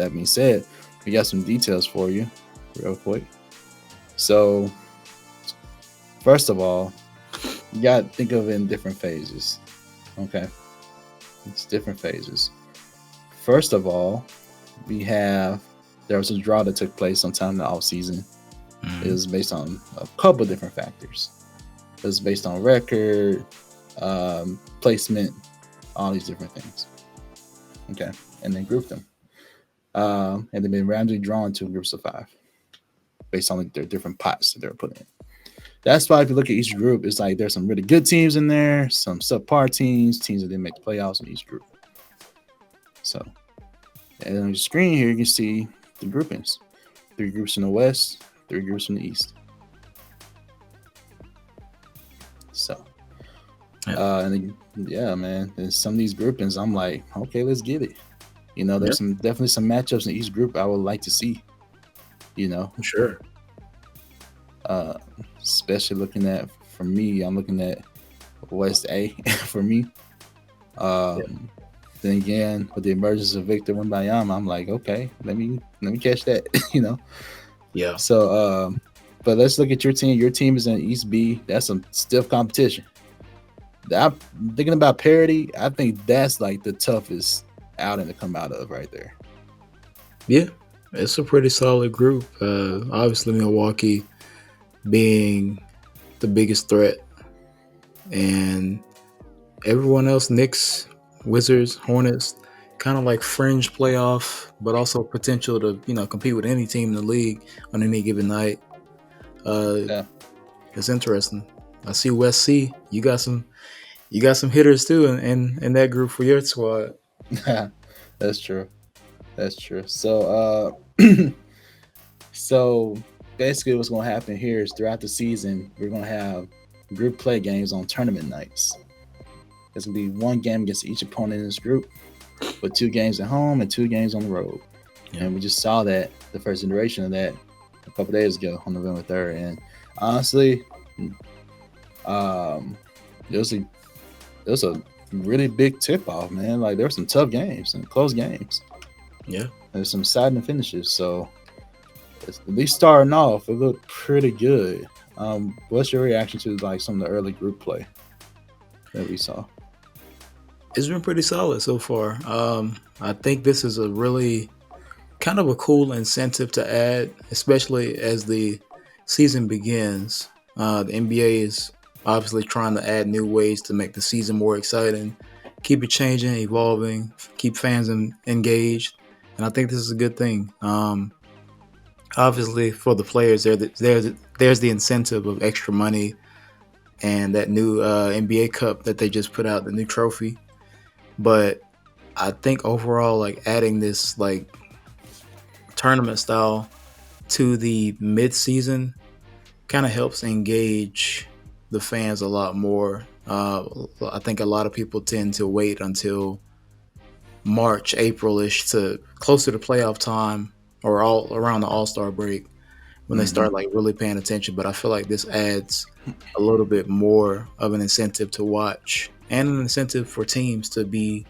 that being said, we got some details for you real quick. So, first of all, you got to think of it in different phases. Okay? It's different phases. First of all, there was a draw that took place sometime in the offseason. It was based on a couple different factors. It was based on record, placement, all these different things. Okay, and then grouped them. And they've been randomly drawn to groups of 5 based on their different pots that they're putting in. That's why if you look at each group, it's like there's some really good teams in there, some subpar teams that didn't make the playoffs in each group. So, and on your screen here, you can see the groupings. 3 groups in the West, 3 groups in the East. So, and yeah, man, and some of these groupings, I'm like, okay, let's get it. You know, there's definitely some matchups in each group I would like to see. You know, sure. Especially looking at, for me, I'm looking at West A for me. Then again, with the emergence of Victor Wembanyama, I'm like, okay, let me catch that. You know. Yeah. So, but let's look at your team. Your team is in East B. That's some stiff competition. I'm thinking about parity. I think that's like the toughest outing to come out of right there. Yeah, it's a pretty solid group. Obviously, Milwaukee being the biggest threat, and everyone else, Knicks, Wizards, Hornets, kind of like fringe playoff, but also potential to compete with any team in the league on any given night. It's interesting. I see West C. You got some hitters too in that group for your squad. That's true. So so basically what's going to happen here is throughout the season, we're going to have group play games on tournament nights. There's going to be 1 game against each opponent in this group, with 2 games at home and 2 games on the road. Yeah. And we just saw that, the first iteration of that, a couple days ago on November 3rd. And honestly, it was a really big tip-off, man. Like, there were some tough games and close games. Yeah. There's some exciting finishes. So, at least starting off, it looked pretty good. What's your reaction to, like, some of the early group play that we saw? It's been pretty solid so far. I think this is a really kind of a cool incentive to add, especially as the season begins. The NBA is obviously trying to add new ways to make the season more exciting, keep it changing, evolving, keep fans engaged, and I think this is a good thing. Obviously, for the players, there's the incentive of extra money and that new NBA Cup that they just put out, the new trophy. But I think overall, like, adding this like tournament style to the mid-season kind of helps engage the fans a lot more. I think a lot of people tend to wait until March, April-ish, to closer to playoff time or all around the All-Star break when they start like really paying attention. But I feel like this adds a little bit more of an incentive to watch and an incentive for teams to be,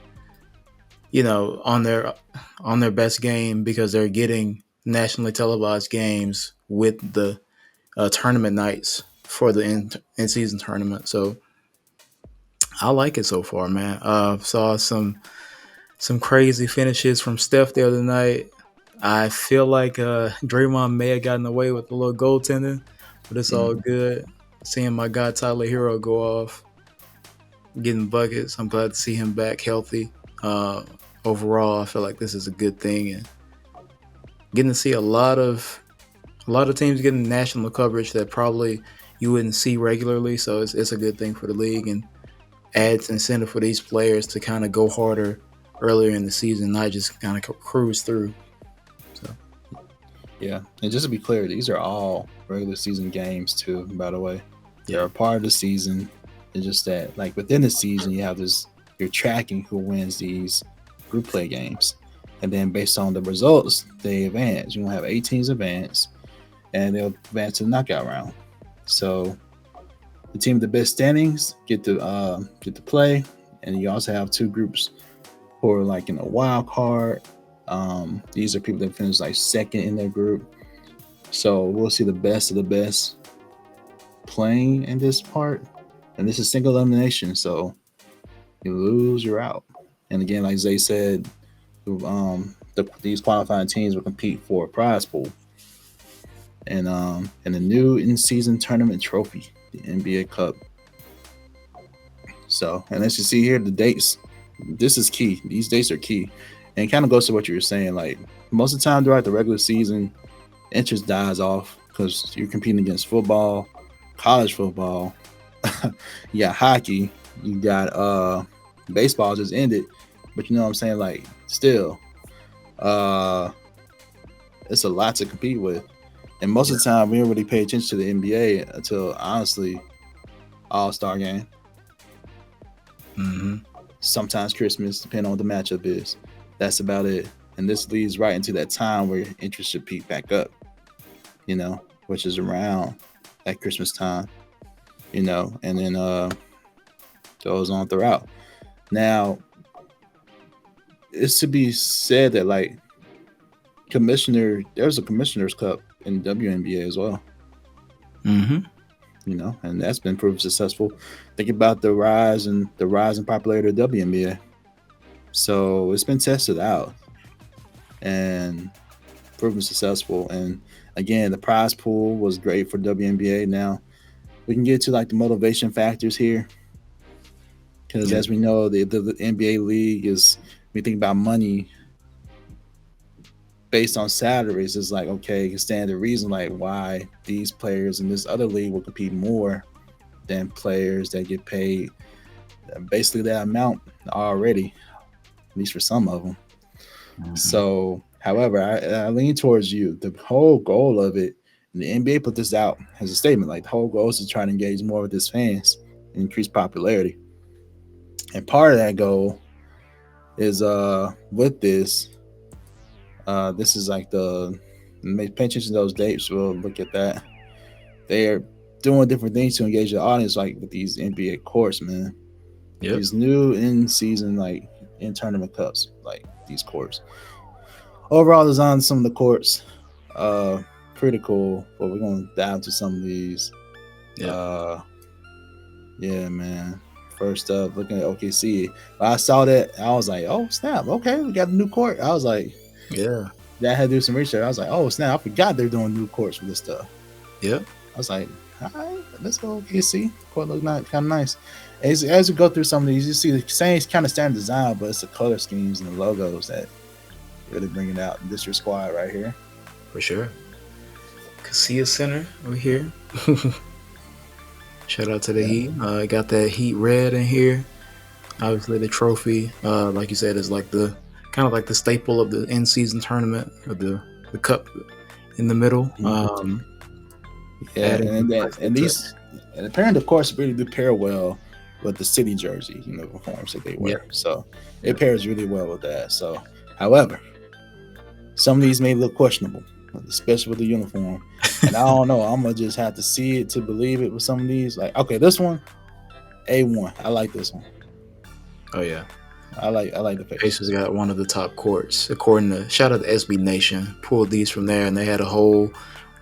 on their best game, because they're getting nationally televised games with the tournament nights for the in-season tournament. So I like it so far, man. Saw some crazy finishes from Steph the other night. I feel like Draymond may have gotten away with a little goaltending, but it's all good. Seeing my guy Tyler Hero go off, getting buckets. I'm glad to see him back healthy. Overall, I feel like this is a good thing, and getting to see a lot of teams getting national coverage that probably you wouldn't see regularly. So it's a good thing for the league and adds incentive for these players to kind of go harder earlier in the season, not just kind of cruise through. So, yeah, and just to be clear, these are all regular season games too. By the way, they're a part of the season. It's just that, like, within the season, you have this. You're tracking who wins these group play games, and then based on the results, they advance. You will have 8 teams advance, and they'll advance to the knockout round. So the team with the best standings get to play, and you also have 2 groups who are like in a wild card, These are people that finished like second in their group. So we'll see the best of the best playing in this part. And this is single elimination. So you lose, you're out. And again, like Zay said, these qualifying teams will compete for a prize pool and the new in-season tournament trophy, the NBA Cup. So, and as you see here, the dates. This is key. These dates are key, and it kind of goes to what you were saying. Like most of the time throughout the regular season, interest dies off because you're competing against football, college football. You got hockey. You got baseball just ended, but you know what I'm saying. Like still, it's a lot to compete with. And most of the time, we don't really pay attention to the NBA until, honestly, All-Star game. Mm-hmm. Sometimes Christmas, depending on what the matchup is. That's about it. And this leads right into that time where interest should peak back up, which is around at Christmas time, and then goes on throughout. Now, it's to be said that, like, there's a Commissioner's Cup in WNBA as well. Mm-hmm. And that's been proven successful. Think about the rise in popularity of WNBA. So it's been tested out and proven successful. And again, the prize pool was great for WNBA. Now we can get to like the motivation factors here, because as we know, the NBA league is, we think about money based on salaries, is like, okay, you can stand the reason like why these players in this other league will compete more than players that get paid basically that amount already, at least for some of them. Mm-hmm. So, however, I lean towards you. The whole goal of it, and the NBA put this out as a statement, like the whole goal is to try to engage more with its fans and increase popularity. And part of that goal is with this. This is like pay attention to those dates. We'll look at that. They're doing different things to engage the audience, like with these NBA courts, man. Yep. These new in-season, like in tournament cups, like these courts. Overall design of some of the courts, pretty cool. But we're gonna dive into some of these. Yeah. Yeah, man. First up, looking at OKC. When I saw that, I was like, "Oh snap! Okay, we got a new court." I was like, "Yeah." I had to do some research. I was like, "Oh snap! I forgot they're doing new courts for this stuff." Yep. I was like, "All right, let's go OKC. Court look kind of nice." As we go through some of these, you see the same kind of standard design, but it's the color schemes and the logos that really bring it out. This is your squad right here, for sure. Casilla Center over here. Shout out to the Heat. Got that Heat red in here. Obviously, the trophy, like you said, is like the kind of like the staple of the in-season tournament, of the cup in the middle. And apparently, of course, really do pair well with the city jersey, uniforms that they wear. Yeah. So it pairs really well with that. So, however, some of these may look questionable, especially with the uniform. And I don't know. I'm gonna just have to see it to believe it with some of these. Like, okay, this one, A1. I like this one. Oh yeah, I like the Pacers. Pacers got one of the top courts, according to shout out to SB Nation. Pulled these from there, and they had a whole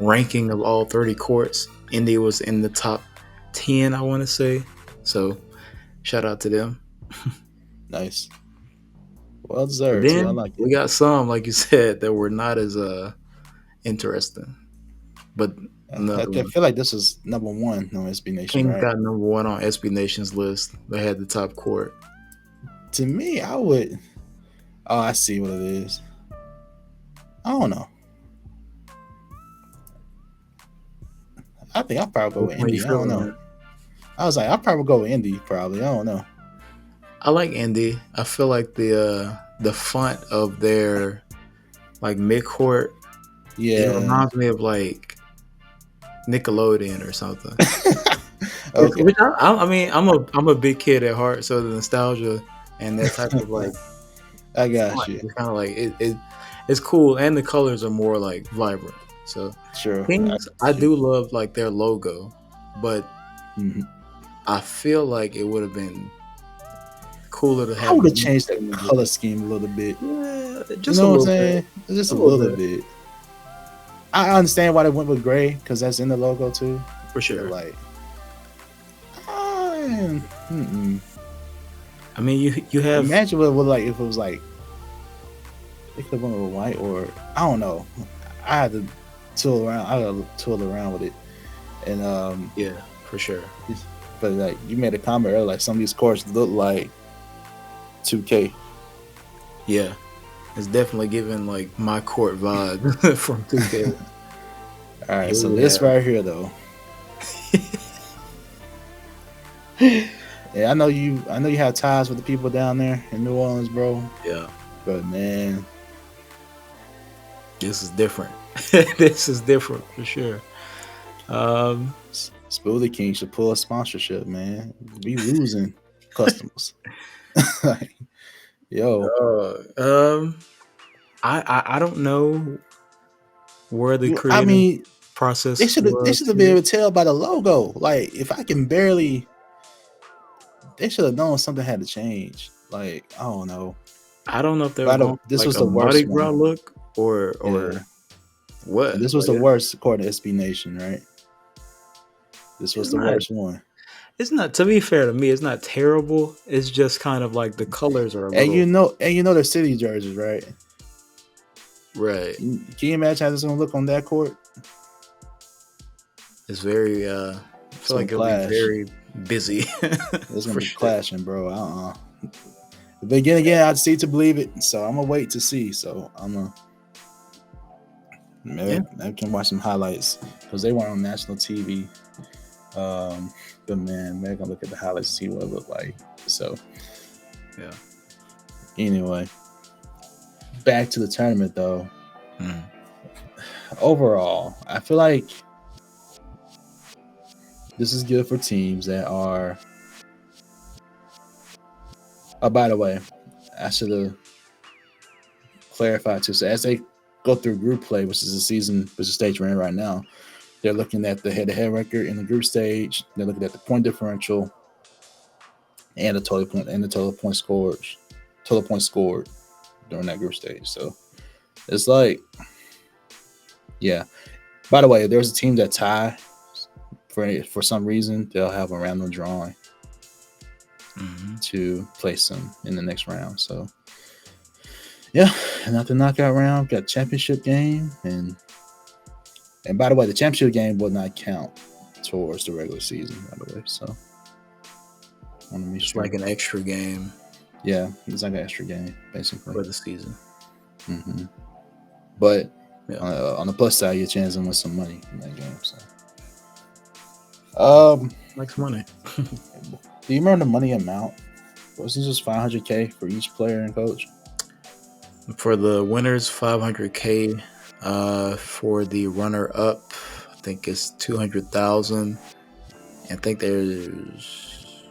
ranking of all 30 courts. Indy was in the top 10, I want to say. So, shout out to them. Nice. Well deserved. Then I like it. We got some, like you said, that were not as interesting. But I feel like this is number one on SB Nation. Kings right? got number one on SB Nation's list. They had the top court. To me, I would. Oh, I see what it is. I don't know. I think I'll probably go with Indy. I don't know. I was like, I'll probably go with Indy. Probably. I don't know. I like Indy. I feel like the font of their like midcourt. Yeah, it reminds me of like Nickelodeon or something. Okay. Which I mean, I'm a big kid at heart, so the nostalgia and that type of like, I got you. It's kind of like it's cool, and the colors are more like vibrant. So sure, Kings, I do love like their logo, but I feel like it would have been cooler to have. I would have changed the color scheme a little bit. Yeah, You just a know what I'm little bit, saying? It's just a a little little bit bit. I understand why they went with gray because that's in the logo too. for But sure. like, uh, mm-mm. I mean, you have Imagine what it would like if it was like they could have went with white or I don't know. I had to tool around. I had to tool around with it, and yeah, for sure. but like you made a comment earlier, like some of these courts look like 2K. Yeah, it's definitely giving like my court vibe from 2K. All right, Here so we this have. right here though. Yeah, I know you have ties with the people down there in New Orleans, bro. Yeah, But man, this is different. This is different for sure. Um, Smoothie King should pull a sponsorship, man. We losing customers. Like, yo, uh, um, I don't know where the I creative mean, process they was should have been here. able to tell by the logo. Like, if I can barely, they should have known something had to change. Like, I don't know. I don't know if they were going This like was a the Mardi worst Gras one. look Yeah, or and what. this was Like the worst according to SB Nation, right? This was it's the not. worst one. It's not. To be fair to me, it's not terrible. It's just kind of like the colors are a little And you know their city jerseys, right? right. Can you imagine how this is gonna look on that court? It's very. I It's feel gonna like it'll be clash. very busy It's gonna for be sure. clashing, bro. But again, I'd see to believe it. So I'm gonna wait to see. So I'm gonna Yeah. maybe I can watch some highlights because they weren't on national TV. But man, maybe I can look at the highlights see what it looked like. So Yeah. anyway, back to the tournament though. Mm. Overall, I feel like this is good for teams that are. Oh, by the way, I should have clarified too. So as they go through group play, which is the stage we're in right now, they're looking at the head-to-head record in the group stage. They're looking at the point differential and the total points scored during that group stage. So it's like, yeah. By the way, if there's a team that tie for some reason, they'll have a random drawing to place them in the next round. So yeah, and after the knockout round, got championship game, and by the way, the championship game will not count towards the regular season. By the way, so I want to make It's sure. like an extra game Yeah, it's like an extra game basically for the season. Mm-hmm. But Yeah. on the plus side, you have a chance to win some money in that game. So, Likes money. do you remember the money amount? Wasn't it just $500K for each player and coach? For the winners, 500K. For the runner up, I think it's 200,000. I think there's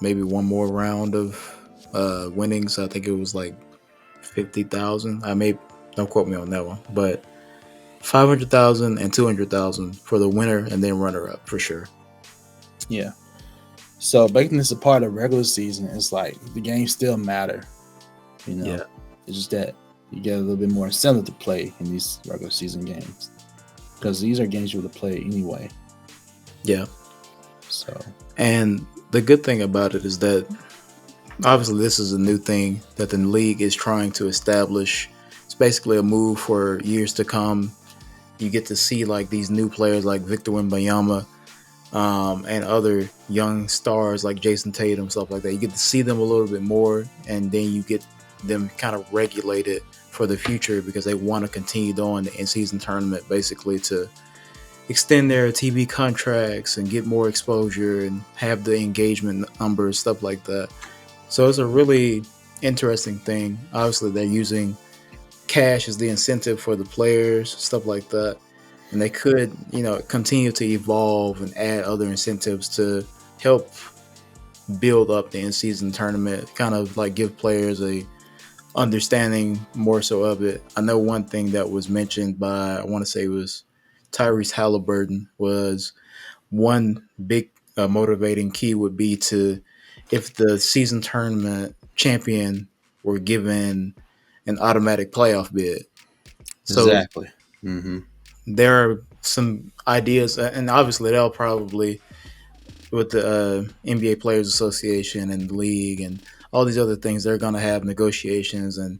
maybe one more round of winnings. I think it was like 50,000. Don't quote me on that one, but 500,000 and 200,000 for the winner and then runner up for sure. Yeah. So making this a part of regular season, it's like the games still matter. You know, Yeah. It's just that you get a little bit more incentive to play in these regular season games because these are games you would play anyway. Yeah. So, and the good thing about it is that obviously this is a new thing that the league is trying to establish. It's basically a move for years to come. You get to see like these new players like Victor Wembanyama and other young stars like Jason Tatum, stuff like that. You get to see them a little bit more, and then you get them kind of regulated for the future because they want to continue on the in-season tournament basically to extend their TV contracts and get more exposure and have the engagement numbers, stuff like that. So it's a really interesting thing. Obviously, they're using cash as the incentive for the players, stuff like that. And they could, continue to evolve and add other incentives to help build up the in-season tournament, kind of like give players a understanding more so of it. I know one thing that was mentioned by, I want to say it was Tyrese Halliburton, was one big motivating key would be to, if the season tournament champion were given an automatic playoff bid. So Exactly. Mm-hmm. there are some ideas, and obviously they'll probably, with the NBA Players Association and the league and all these other things, they're going to have negotiations and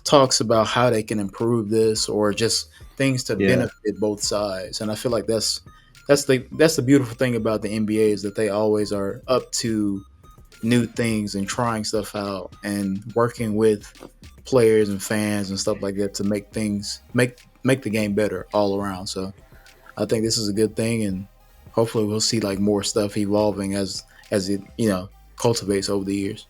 talks about how they can improve this or just things to Yeah. benefit both sides. And I feel like that's the beautiful thing about the NBA is that they always are up to new things and trying stuff out and working with players and fans and stuff like that to make things make the game better all around. So I think this is a good thing, and hopefully we'll see like more stuff evolving as it cultivates over the years.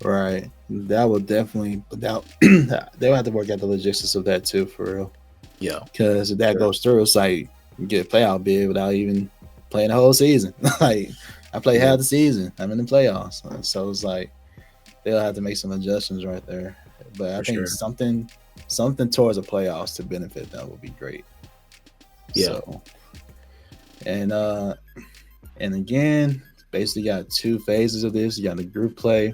Right. That will definitely. They'll have to work out the logistics of that too, for real. Yeah, Because if that goes through, it's like you get a playoff bid without even playing the whole season. Like I play half the season, I'm in the playoffs, so it's like they'll have to make some adjustments right there. But I think something towards the playoffs to benefit them would be great. Yeah. So, and again, basically got two phases of this. You got the group play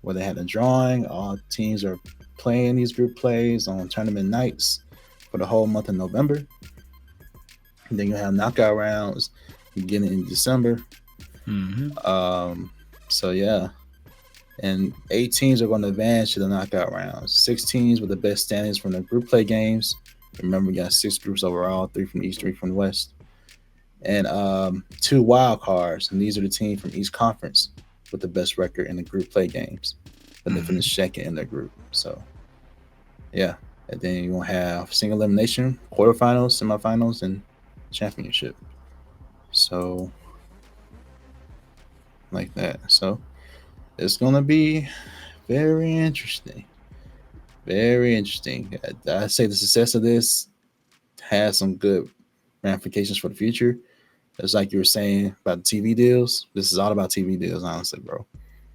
where they had a drawing. All teams are playing these group plays on tournament nights for the whole month of November. And then you have knockout rounds beginning in December. Mm-hmm. So yeah. And 8 teams are going to advance to the knockout rounds. 6 teams with the best standings from the group play games. Remember, we got 6 groups overall, 3 from the East, 3 from the West. And 2 wild cards. And these are the teams from each conference with the best record in the group play games. And they finished second in their group. So, yeah. And then you're going to have single elimination, quarterfinals, semifinals, and championship. So, like that. So, it's going to be very interesting. Very interesting. I say the success of this has some good ramifications for the future. It's like you were saying about the TV deals. This is all about TV deals, honestly, bro.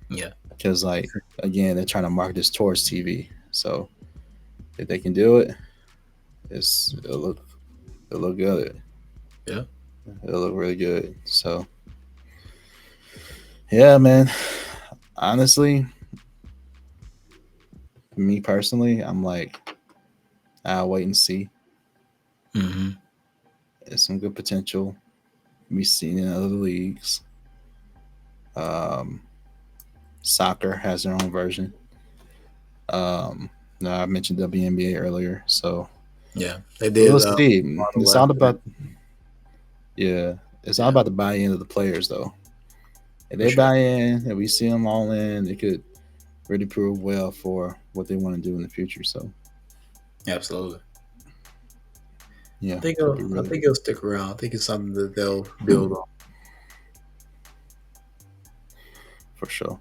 Yeah. Because, like, again, they're trying to market this towards TV. So, if they can do it, it'll look good. Yeah. It'll look really good. So, yeah, man. Honestly, me personally, I'm like, I'll wait and see. Mm-hmm. There's some good potential to be seen in other leagues. Soccer has their own version. I mentioned WNBA earlier, so yeah, they did. We'll see. It's all about it's all about the buy-in of the players, though. If they buy in and we see them all in, it could really prove well for what they want to do in the future. So, absolutely. Yeah, I think it'll stick around. I think it's something that they'll build on. For sure.